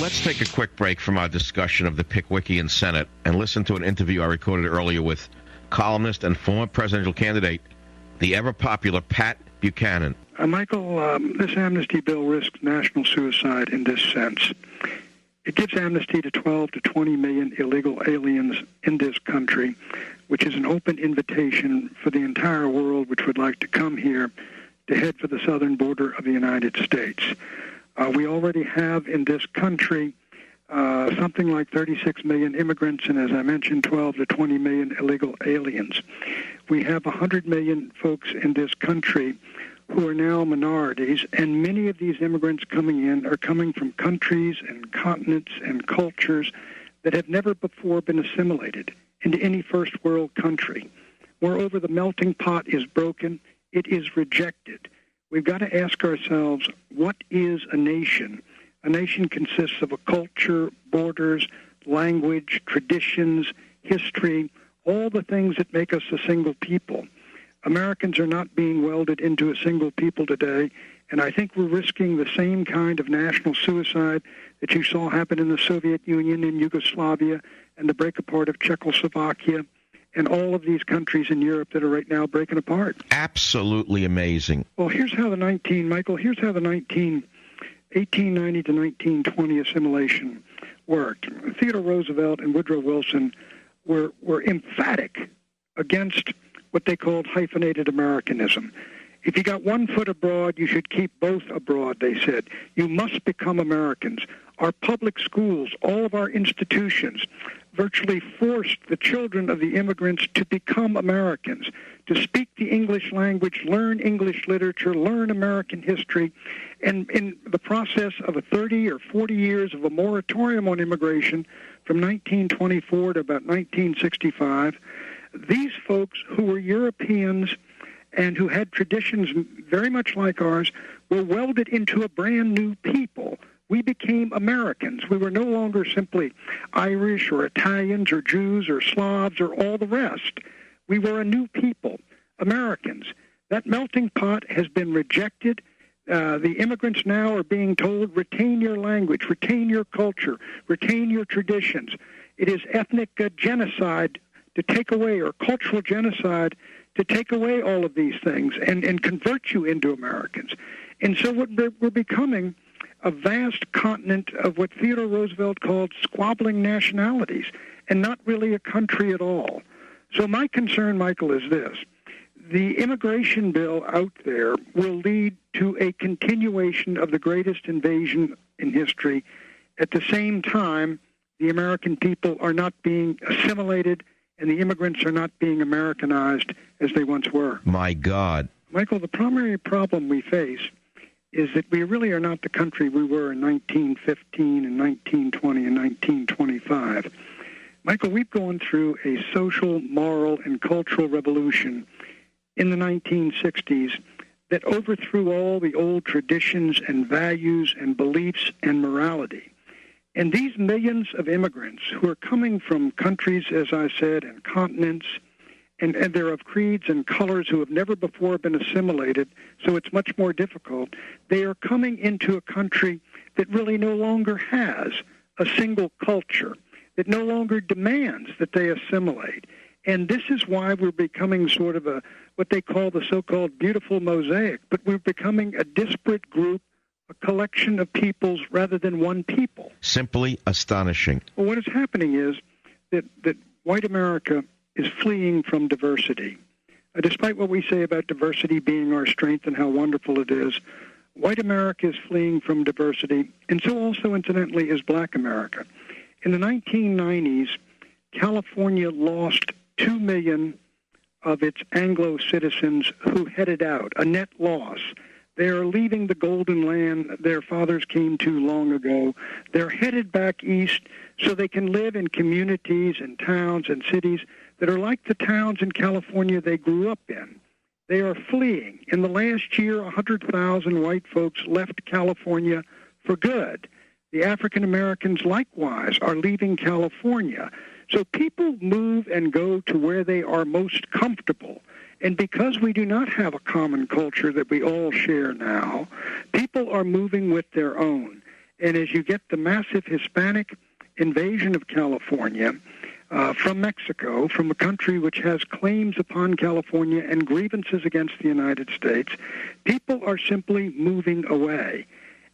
Let's take a quick break from our discussion of the Pickwickian Senate and listen to an interview I recorded earlier with columnist and former presidential candidate, the ever-popular Pat Buchanan. Michael, this amnesty bill risks national suicide in this sense. It gives amnesty to 12 to 20 million illegal aliens in this country, which is an open invitation for the entire world which would like to come here to head for the southern border of the United States. We already have in this country something like 36 million immigrants and, as I mentioned, 12 to 20 million illegal aliens. We have 100 million folks in this country who are now minorities, and many of these immigrants coming in are coming from countries and continents and cultures that have never before been assimilated into any first world country. Moreover, the melting pot is broken. It is rejected. We've got to ask ourselves, what is a nation? A nation consists of a culture, borders, language, traditions, history, all the things that make us a single people. Americans are not being welded into a single people today, and I think we're risking the same kind of national suicide that you saw happen in the Soviet Union and Yugoslavia and the break apart of Czechoslovakia and all of these countries in Europe that are right now breaking apart. Absolutely amazing. Well, here's how the 1890 to 1920 assimilation worked. Theodore Roosevelt and Woodrow Wilson were emphatic against what they called hyphenated Americanism. If you got one foot abroad, you should keep both abroad, they said. You must become Americans. Our public schools, all of our institutions, virtually forced the children of the immigrants to become Americans, to speak the English language, learn English literature, learn American history. And in the process of 30 or 40 years of a moratorium on immigration from 1924 to about 1965, these folks who were Europeans and who had traditions very much like ours were welded into a brand new people. We became Americans. We were no longer simply Irish or Italians or Jews or Slavs or all the rest. We were a new people, Americans. That melting pot has been rejected. The immigrants now are being told, retain your language, retain your culture, retain your traditions. It is ethnic genocide to take away, or cultural genocide to take away all of these things and convert you into Americans. And so we're becoming a vast continent of what Theodore Roosevelt called squabbling nationalities, and not really a country at all. So my concern, Michael, is this. The immigration bill out there will lead to a continuation of the greatest invasion in history. At the same time, the American people are not being assimilated, and the immigrants are not being Americanized as they once were. My God. Michael, the primary problem we face is that we really are not the country we were in 1915 and 1920 and 1925. Michael, we've gone through a social, moral, and cultural revolution in the 1960s that overthrew all the old traditions and values and beliefs and morality. And these millions of immigrants who are coming from countries, as I said, and continents, and they're of creeds and colors who have never before been assimilated, so it's much more difficult. They are coming into a country that really no longer has a single culture, that no longer demands that they assimilate. And this is why we're becoming sort of what they call the so-called beautiful mosaic, but we're becoming a disparate group, a collection of peoples rather than one people. Simply astonishing. Well, what is happening is that white America is fleeing from diversity. Despite what we say about diversity being our strength and how wonderful it is, white America is fleeing from diversity, and so also, incidentally, is black America. In the 1990s, California lost 2 million of its Anglo citizens who headed out, a net loss. They are leaving the golden land their fathers came to long ago. They're headed back east so they can live in communities and towns and cities that are like the towns in California they grew up in. They are fleeing. In the last year, 100,000 white folks left California for good. The African Americans likewise are leaving California. So people move and go to where they are most comfortable. And because we do not have a common culture that we all share now, people are moving with their own. And as you get the massive Hispanic invasion of California from Mexico, from a country which has claims upon California and grievances against the United States, people are simply moving away.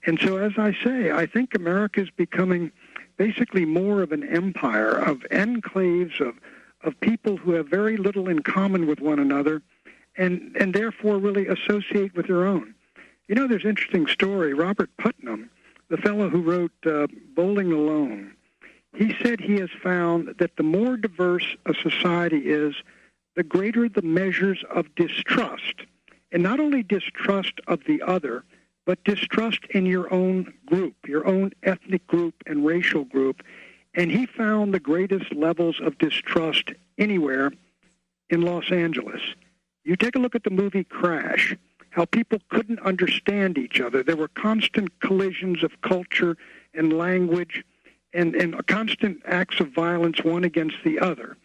And so, as I say, I think America is becoming basically more of an empire of enclaves of people who have very little in common with one another and therefore really associate with their own. You know, there's an interesting story. Robert Putnam, the fellow who wrote Bowling Alone, he said he has found that the more diverse a society is, the greater the measures of distrust. And not only distrust of the other, but distrust in your own group, your own ethnic group and racial group. And he found the greatest levels of distrust anywhere in Los Angeles. You take a look at the movie Crash, how people couldn't understand each other. There were constant collisions of culture and language and constant acts of violence one against the other.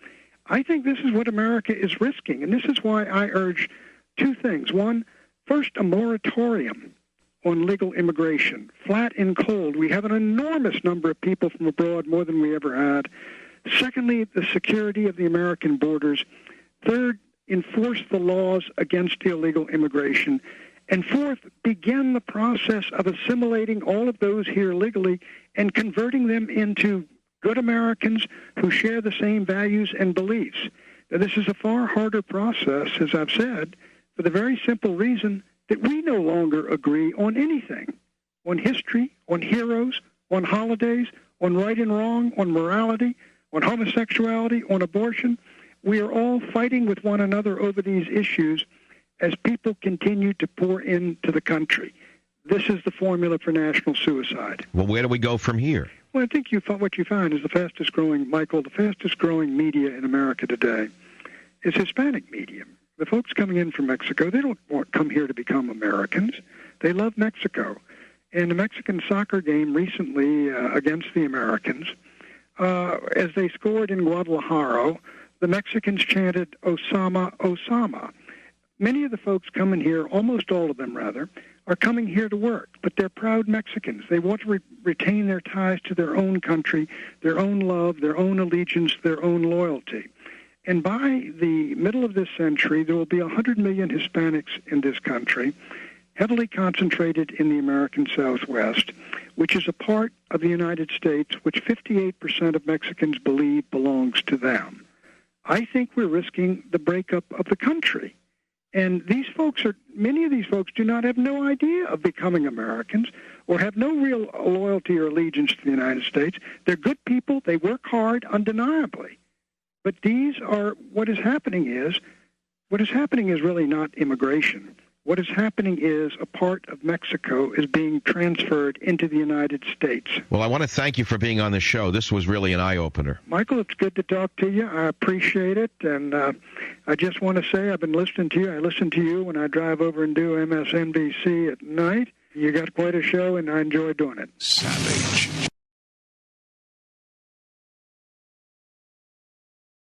I think this is what America is risking, and this is why I urge two things. One, first, a moratorium on legal immigration, flat and cold. We have an enormous number of people from abroad, more than we ever had. Secondly, the security of the American borders. Third, enforce the laws against illegal immigration. And fourth, begin the process of assimilating all of those here legally and converting them into good Americans who share the same values and beliefs. Now, this is a far harder process, as I've said, for the very simple reason that we no longer agree on anything, on history, on heroes, on holidays, on right and wrong, on morality, on homosexuality, on abortion. We are all fighting with one another over these issues as people continue to pour into the country. This is the formula for national suicide. Well, where do we go from here? Well, I think what you find is the fastest growing media in America today is Hispanic media. The folks coming in from Mexico, they don't come here to become Americans. They love Mexico. And the Mexican soccer game recently against the Americans, as they scored in Guadalajara, the Mexicans chanted, "Osama, Osama." Many of the folks coming here, almost all of them rather, are coming here to work, but they're proud Mexicans. They want to retain their ties to their own country, their own love, their own allegiance, their own loyalty. And by the middle of this century, there will be 100 million Hispanics in this country, heavily concentrated in the American Southwest, which is a part of the United States which 58% of Mexicans believe belongs to them. I think we're risking the breakup of the country. And many of these folks do not have no idea of becoming Americans or have no real loyalty or allegiance to the United States. They're good people. They work hard, undeniably. But what is happening is really not immigration. What is happening is a part of Mexico is being transferred into the United States. Well, I want to thank you for being on the show. This was really an eye-opener. Michael, it's good to talk to you. I appreciate it. And I just want to say I've been listening to you. I listen to you when I drive over and do MSNBC at night. You got quite a show, and I enjoy doing it. Savvy.